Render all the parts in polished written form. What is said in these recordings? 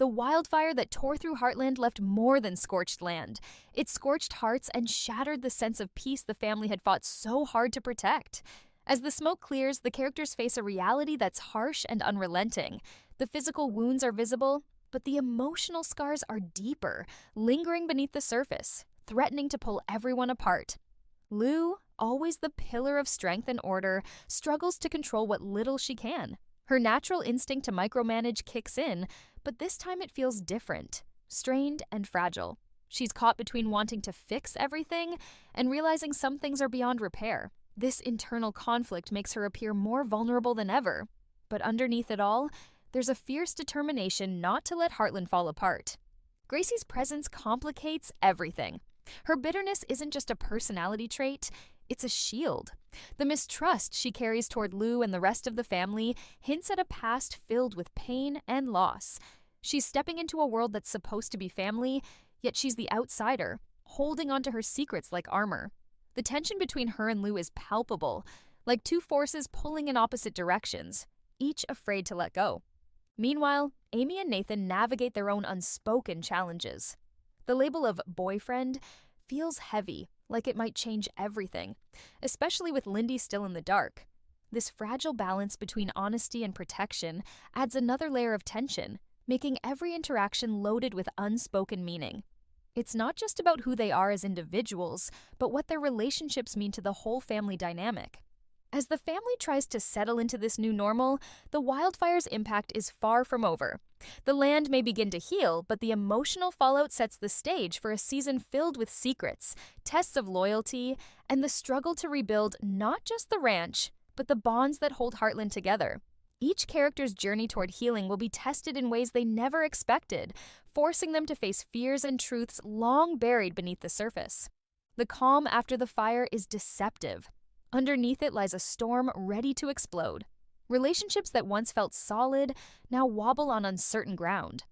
The wildfire that tore through Heartland left more than scorched land. It scorched hearts and shattered the sense of peace the family had fought so hard to protect. As the smoke clears, the characters face a reality that's harsh and unrelenting. The physical wounds are visible, but the emotional scars are deeper, lingering beneath the surface, threatening to pull everyone apart. Lou, always the pillar of strength and order, struggles to control what little she can. Her natural instinct to micromanage kicks in, but this time it feels different, strained and fragile. She's caught between wanting to fix everything and realizing some things are beyond repair. This internal conflict makes her appear more vulnerable than ever. But underneath it all, there's a fierce determination not to let Heartland fall apart. Gracie's presence complicates everything. Her bitterness isn't just a personality trait, it's a shield. The mistrust she carries toward Lou and the rest of the family hints at a past filled with pain and loss. She's stepping into a world that's supposed to be family, yet she's the outsider, holding onto her secrets like armor. The tension between her and Lou is palpable, like two forces pulling in opposite directions, each afraid to let go. Meanwhile, Amy and Nathan navigate their own unspoken challenges. The label of boyfriend feels heavy, like it might change everything, especially with Lindy still in the dark. This fragile balance between honesty and protection adds another layer of tension, making every interaction loaded with unspoken meaning. It's not just about who they are as individuals, but what their relationships mean to the whole family dynamic. As the family tries to settle into this new normal, the wildfire's impact is far from over. The land may begin to heal, but the emotional fallout sets the stage for a season filled with secrets, tests of loyalty, and the struggle to rebuild not just the ranch, but the bonds that hold Heartland together. Each character's journey toward healing will be tested in ways they never expected, forcing them to face fears and truths long buried beneath the surface. The calm after the fire is deceptive. Underneath it lies a storm ready to explode. Relationships that once felt solid now wobble on uncertain ground.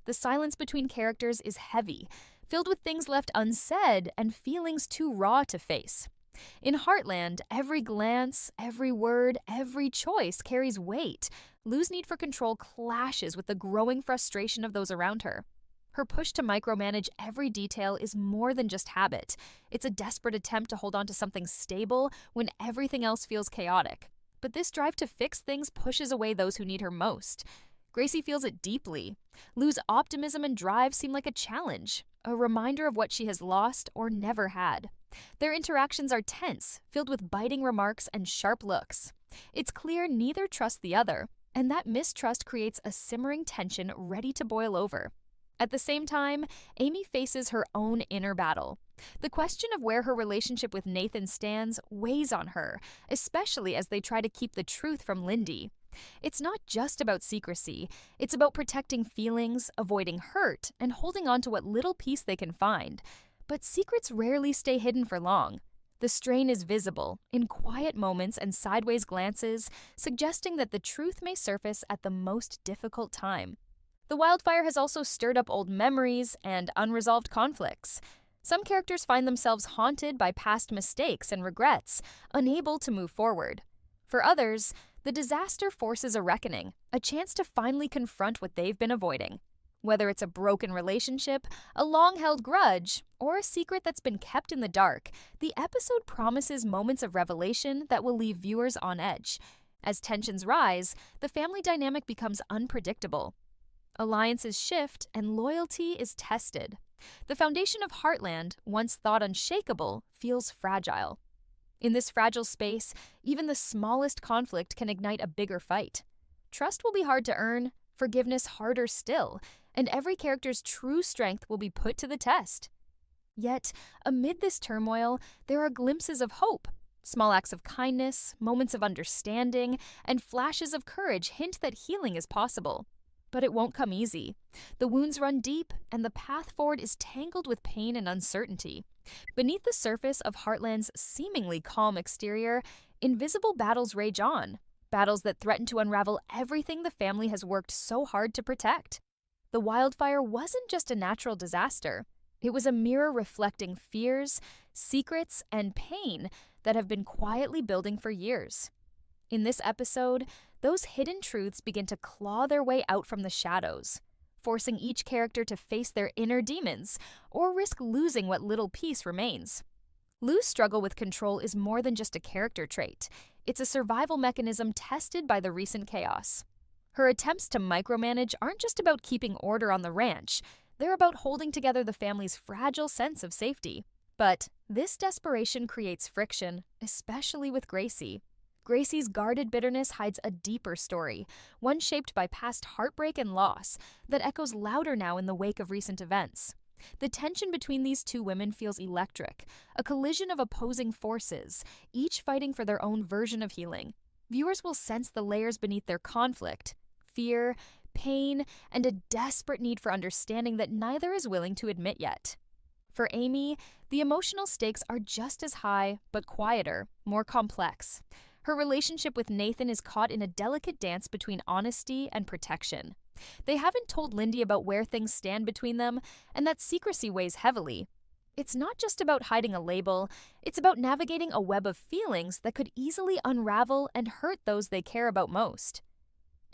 The silence between characters is heavy, filled with things left unsaid and feelings too raw to face. In Heartland, every glance, every word, every choice carries weight. Lou's need for control clashes with the growing frustration of those around her. Her push to micromanage every detail is more than just habit. It's a desperate attempt to hold on to something stable when everything else feels chaotic. But this drive to fix things pushes away those who need her most. Gracie feels it deeply. Lou's optimism and drive seem like a challenge, a reminder of what she has lost or never had. Their interactions are tense, filled with biting remarks and sharp looks. It's clear neither trusts the other, and that mistrust creates a simmering tension ready to boil over. At the same time, Amy faces her own inner battle. The question of where her relationship with Nathan stands weighs on her, especially as they try to keep the truth from Lindy. It's not just about secrecy, it's about protecting feelings, avoiding hurt, and holding on to what little peace they can find. But secrets rarely stay hidden for long. The strain is visible, in quiet moments and sideways glances, suggesting that the truth may surface at the most difficult time. The wildfire has also stirred up old memories and unresolved conflicts. Some characters find themselves haunted by past mistakes and regrets, unable to move forward. For others, the disaster forces a reckoning, a chance to finally confront what they've been avoiding. Whether it's a broken relationship, a long-held grudge, or a secret that's been kept in the dark, the episode promises moments of revelation that will leave viewers on edge. As tensions rise, the family dynamic becomes unpredictable. Alliances shift and loyalty is tested. The foundation of Heartland, once thought unshakable, feels fragile. In this fragile space, even the smallest conflict can ignite a bigger fight. Trust will be hard to earn, forgiveness harder still, and every character's true strength will be put to the test. Yet, amid this turmoil, there are glimpses of hope. Small acts of kindness, moments of understanding, and flashes of courage hint that healing is possible. But it won't come easy. The wounds run deep, and the path forward is tangled with pain and uncertainty. Beneath the surface of Heartland's seemingly calm exterior, invisible battles rage on. Battles that threaten to unravel everything the family has worked so hard to protect. The wildfire wasn't just a natural disaster. It was a mirror reflecting fears, secrets, and pain that have been quietly building for years. In this episode, those hidden truths begin to claw their way out from the shadows. forcing each character to face their inner demons or risk losing what little peace remains. Lou's struggle with control is more than just a character trait. It's a survival mechanism tested by the recent chaos. Her attempts to micromanage aren't just about keeping order on the ranch, they're about holding together the family's fragile sense of safety. But this desperation creates friction, especially with Gracie. Gracie's guarded bitterness hides a deeper story, one shaped by past heartbreak and loss, that echoes louder now in the wake of recent events. The tension between these two women feels electric, a collision of opposing forces, each fighting for their own version of healing. Viewers will sense the layers beneath their conflict: fear, pain, and a desperate need for understanding that neither is willing to admit yet. For Amy, the emotional stakes are just as high, but quieter, more complex. Her relationship with Nathan is caught in a delicate dance between honesty and protection. They haven't told Lindy about where things stand between them, and that secrecy weighs heavily. It's not just about hiding a label, it's about navigating a web of feelings that could easily unravel and hurt those they care about most.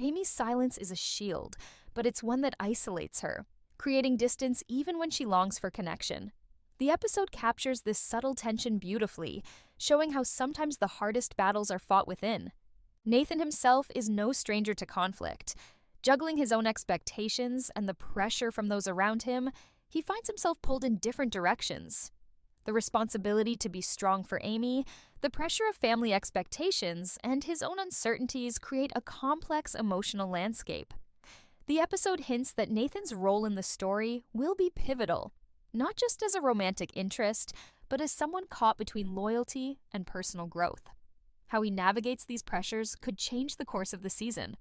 Amy's silence is a shield, but it's one that isolates her, creating distance even when she longs for connection. The episode captures this subtle tension beautifully, showing how sometimes the hardest battles are fought within. Nathan himself is no stranger to conflict. Juggling his own expectations and the pressure from those around him, he finds himself pulled in different directions. The responsibility to be strong for Amy, the pressure of family expectations, and his own uncertainties create a complex emotional landscape. The episode hints that Nathan's role in the story will be pivotal, not just as a romantic interest, but as someone caught between loyalty and personal growth. How he navigates these pressures could change the course of the season.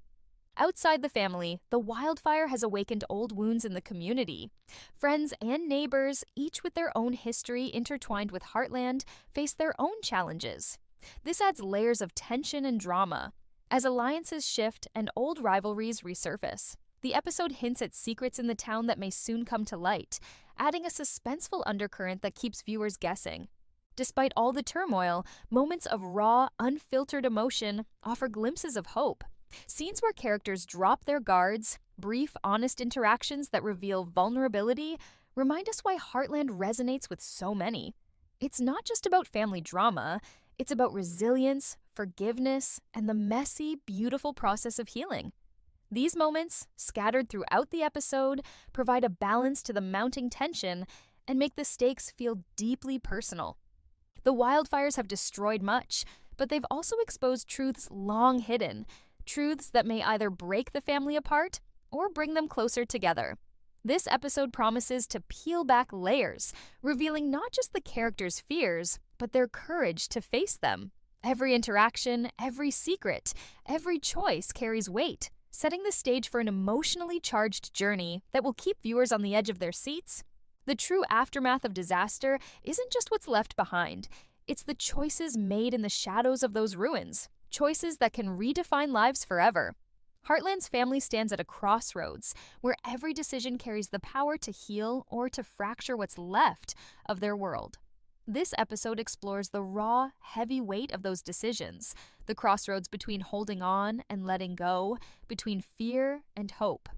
Outside the family, the wildfire has awakened old wounds in the community. Friends and neighbors, each with their own history intertwined with Heartland, face their own challenges. This adds layers of tension and drama. As alliances shift and old rivalries resurface, the episode hints at secrets in the town that may soon come to light, adding a suspenseful undercurrent that keeps viewers guessing. Despite all the turmoil, moments of raw, unfiltered emotion offer glimpses of hope. Scenes where characters drop their guards, brief, honest interactions that reveal vulnerability, remind us why Heartland resonates with so many. It's not just about family drama, it's about resilience, forgiveness, and the messy, beautiful process of healing. These moments, scattered throughout the episode, provide a balance to the mounting tension and make the stakes feel deeply personal. The wildfires have destroyed much, but they've also exposed truths long hidden, truths that may either break the family apart or bring them closer together. This episode promises to peel back layers, revealing not just the characters' fears, but their courage to face them. Every interaction, every secret, every choice carries weight, setting the stage for an emotionally charged journey that will keep viewers on the edge of their seats. The true aftermath of disaster isn't just what's left behind, it's the choices made in the shadows of those ruins. Choices that can redefine lives forever. Heartland's family stands at a crossroads, where every decision carries the power to heal or to fracture what's left of their world. This episode explores the raw, heavy weight of those decisions, the crossroads between holding on and letting go, between fear and hope.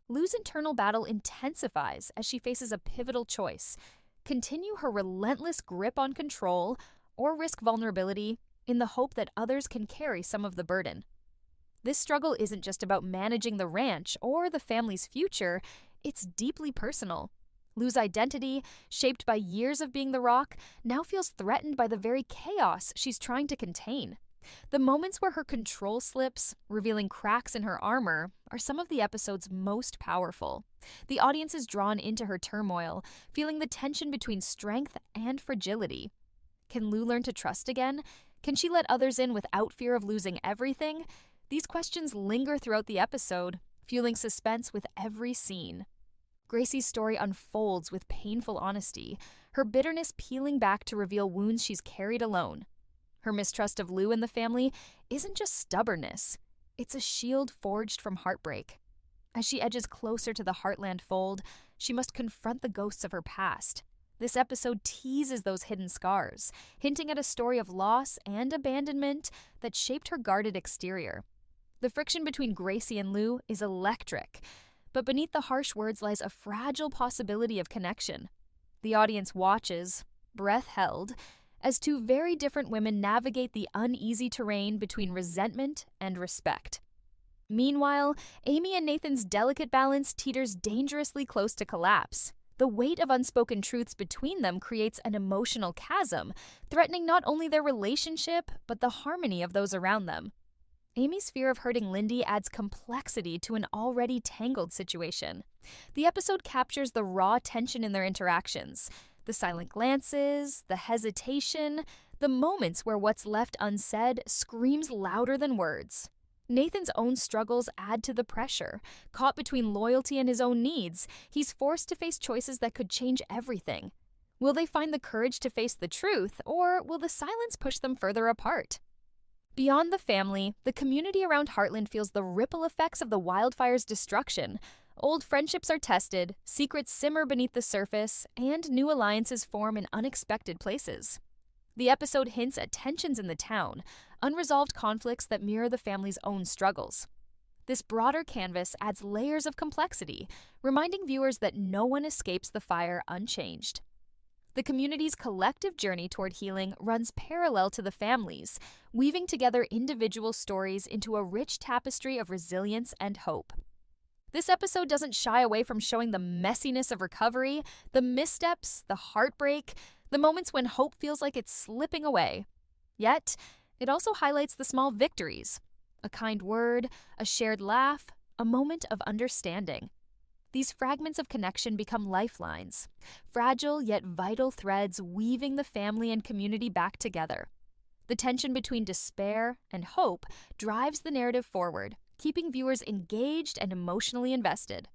Lou's internal battle intensifies as she faces a pivotal choice: continue her relentless grip on control or risk vulnerability in the hope that others can carry some of the burden. This struggle isn't just about managing the ranch or the family's future, it's deeply personal. Lou's identity, shaped by years of being the Rock, now feels threatened by the very chaos she's trying to contain. The moments where her control slips, revealing cracks in her armor, are some of the episode's most powerful. The audience is drawn into her turmoil, feeling the tension between strength and fragility. Can Lou learn to trust again? Can she let others in without fear of losing everything? These questions linger throughout the episode, fueling suspense with every scene. Gracie's story unfolds with painful honesty, her bitterness peeling back to reveal wounds she's carried alone. Her mistrust of Lou and the family isn't just stubbornness, it's a shield forged from heartbreak. As she edges closer to the Heartland fold, she must confront the ghosts of her past. This episode teases those hidden scars, hinting at a story of loss and abandonment that shaped her guarded exterior. The friction between Gracie and Lou is electric, but beneath the harsh words lies a fragile possibility of connection. The audience watches, breath held, as two very different women navigate the uneasy terrain between resentment and respect. Meanwhile, Amy and Nathan's delicate balance teeters dangerously close to collapse. The weight of unspoken truths between them creates an emotional chasm, threatening not only their relationship, but the harmony of those around them. Amy's fear of hurting Lindy adds complexity to an already tangled situation. The episode captures the raw tension in their interactions, the silent glances, the hesitation, the moments where what's left unsaid screams louder than words. Nathan's own struggles add to the pressure. Caught between loyalty and his own needs, he's forced to face choices that could change everything. Will they find the courage to face the truth, or will the silence push them further apart? Beyond the family, the community around Heartland feels the ripple effects of the wildfire's destruction. Old friendships are tested, secrets simmer beneath the surface, and new alliances form in unexpected places. The episode hints at tensions in the town, unresolved conflicts that mirror the family's own struggles. This broader canvas adds layers of complexity, reminding viewers that no one escapes the fire unchanged. The community's collective journey toward healing runs parallel to the family's, weaving together individual stories into a rich tapestry of resilience and hope. This episode doesn't shy away from showing the messiness of recovery, the missteps, the heartbreak, the moments when hope feels like it's slipping away. Yet, it also highlights the small victories: a kind word, a shared laugh, a moment of understanding. These fragments of connection become lifelines, fragile yet vital threads weaving the family and community back together. The tension between despair and hope drives the narrative forward, keeping viewers engaged and emotionally invested.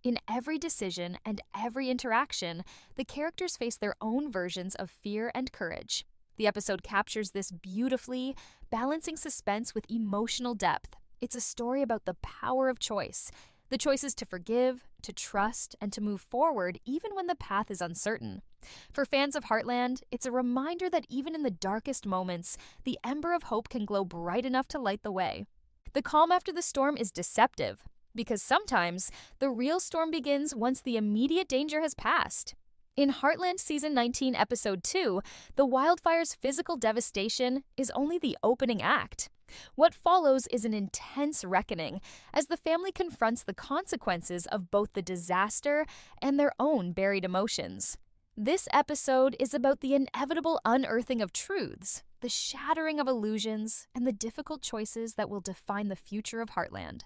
In every decision and every interaction, the characters face their own versions of fear and courage. The episode captures this beautifully, balancing suspense with emotional depth. It's a story about the power of choice, the choices to forgive, to trust, and to move forward even when the path is uncertain. For fans of Heartland, it's a reminder that even in the darkest moments, the ember of hope can glow bright enough to light the way. The calm after the storm is deceptive, because sometimes the real storm begins once the immediate danger has passed. In Heartland Season 19, Episode 2, the wildfire's physical devastation is only the opening act. What follows is an intense reckoning as the family confronts the consequences of both the disaster and their own buried emotions. This episode is about the inevitable unearthing of truths, the shattering of illusions, and the difficult choices that will define the future of Heartland.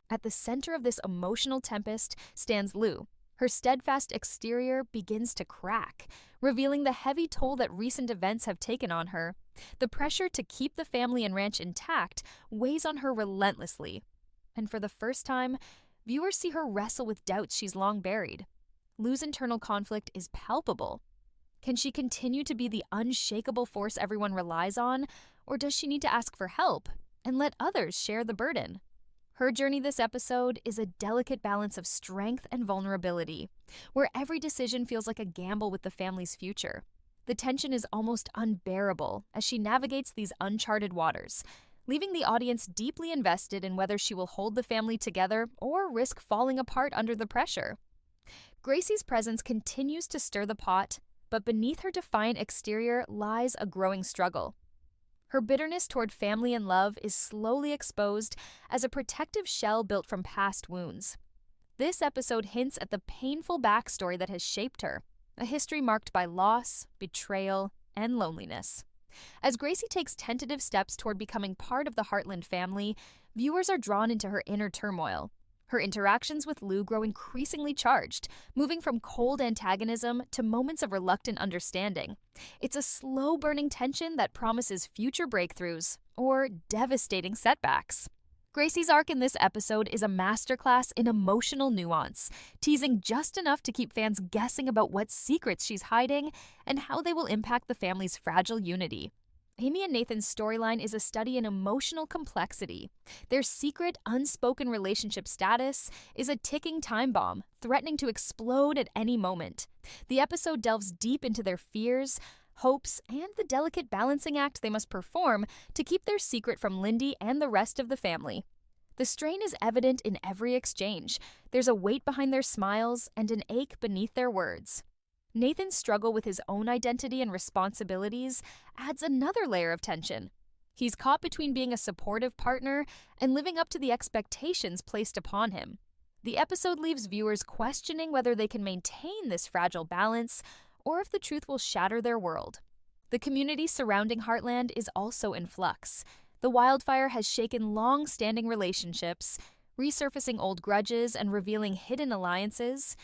At the center of this emotional tempest stands Lou. Her steadfast exterior begins to crack, revealing the heavy toll that recent events have taken on her. The pressure to keep the family and ranch intact weighs on her relentlessly. And for the first time, viewers see her wrestle with doubts she's long buried. Lou's internal conflict is palpable. Can she continue to be the unshakable force everyone relies on, or does she need to ask for help and let others share the burden? Her journey this episode is a delicate balance of strength and vulnerability, where every decision feels like a gamble with the family's future. The tension is almost unbearable as she navigates these uncharted waters, leaving the audience deeply invested in whether she will hold the family together or risk falling apart under the pressure. Gracie's presence continues to stir the pot, but beneath her defiant exterior lies a growing struggle. Her bitterness toward family and love is slowly exposed as a protective shell built from past wounds. This episode hints at the painful backstory that has shaped her, a history marked by loss, betrayal, and loneliness. As Gracie takes tentative steps toward becoming part of the Heartland family, viewers are drawn into her inner turmoil. Her interactions with Lou grow increasingly charged, moving from cold antagonism to moments of reluctant understanding. It's a slow-burning tension that promises future breakthroughs or devastating setbacks. Gracie's arc in this episode is a masterclass in emotional nuance, teasing just enough to keep fans guessing about what secrets she's hiding and how they will impact the family's fragile unity. Amy and Nathan's storyline is a study in emotional complexity. Their secret, unspoken relationship status is a ticking time bomb, threatening to explode at any moment. The episode delves deep into their fears, hopes, and the delicate balancing act they must perform to keep their secret from Lindy and the rest of the family. The strain is evident in every exchange. There's a weight behind their smiles and an ache beneath their words. Nathan's struggle with his own identity and responsibilities adds another layer of tension. He's caught between being a supportive partner and living up to the expectations placed upon him. The episode leaves viewers questioning whether they can maintain this fragile balance or if the truth will shatter their world. The community surrounding Heartland is also in flux. The wildfire has shaken long-standing relationships, resurfacing old grudges and revealing hidden alliances.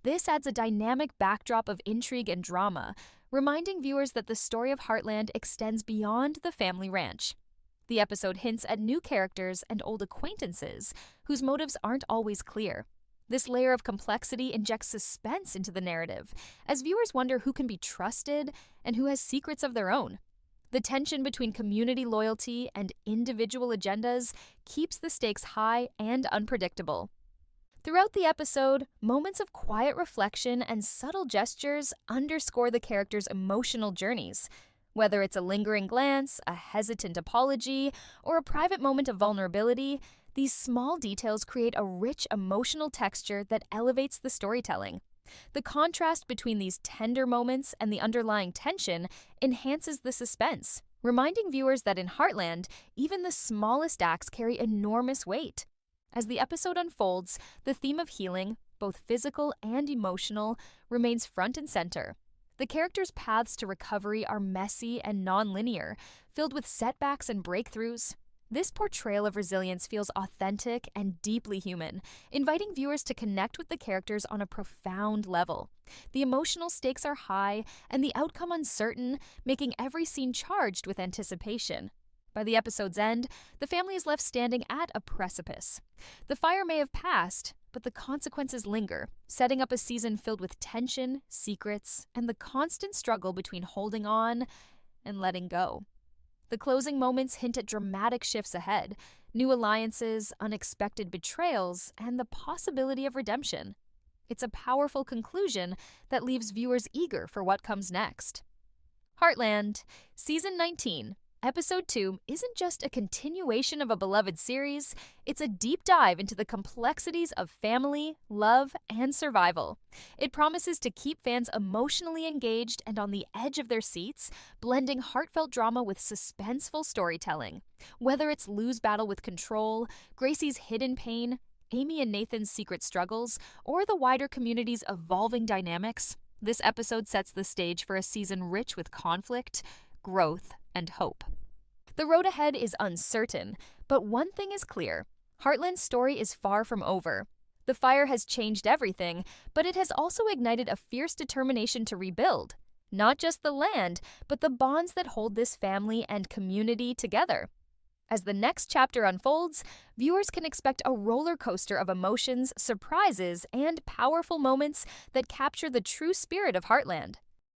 This adds a dynamic backdrop of intrigue and drama, reminding viewers that the story of Heartland extends beyond the family ranch. The episode hints at new characters and old acquaintances whose motives aren't always clear. This layer of complexity injects suspense into the narrative, as viewers wonder who can be trusted and who has secrets of their own. The tension between community loyalty and individual agendas keeps the stakes high and unpredictable. Throughout the episode, moments of quiet reflection and subtle gestures underscore the characters' emotional journeys. Whether it's a lingering glance, a hesitant apology, or a private moment of vulnerability, these small details create a rich emotional texture that elevates the storytelling. The contrast between these tender moments and the underlying tension enhances the suspense, reminding viewers that in Heartland, even the smallest acts carry enormous weight. As the episode unfolds, the theme of healing, both physical and emotional, remains front and center. The characters' paths to recovery are messy and non-linear, filled with setbacks and breakthroughs. This portrayal of resilience feels authentic and deeply human, inviting viewers to connect with the characters on a profound level. The emotional stakes are high and the outcome uncertain, making every scene charged with anticipation. By the episode's end, the family is left standing at a precipice. The fire may have passed, but the consequences linger, setting up a season filled with tension, secrets, and the constant struggle between holding on and letting go. The closing moments hint at dramatic shifts ahead, new alliances, unexpected betrayals, and the possibility of redemption. It's a powerful conclusion that leaves viewers eager for what comes next. Heartland, Season 19. Episode 2 isn't just a continuation of a beloved series, it's a deep dive into the complexities of family, love, and survival. It promises to keep fans emotionally engaged and on the edge of their seats, blending heartfelt drama with suspenseful storytelling. Whether it's Lou's battle with control, Gracie's hidden pain, Amy and Nathan's secret struggles, or the wider community's evolving dynamics, this episode sets the stage for a season rich with conflict, growth, and hope. The road ahead is uncertain, but one thing is clear. Heartland's story is far from over. The fire has changed everything, but it has also ignited a fierce determination to rebuild. Not just the land, but the bonds that hold this family and community together. As the next chapter unfolds, viewers can expect a roller coaster of emotions, surprises, and powerful moments that capture the true spirit of Heartland.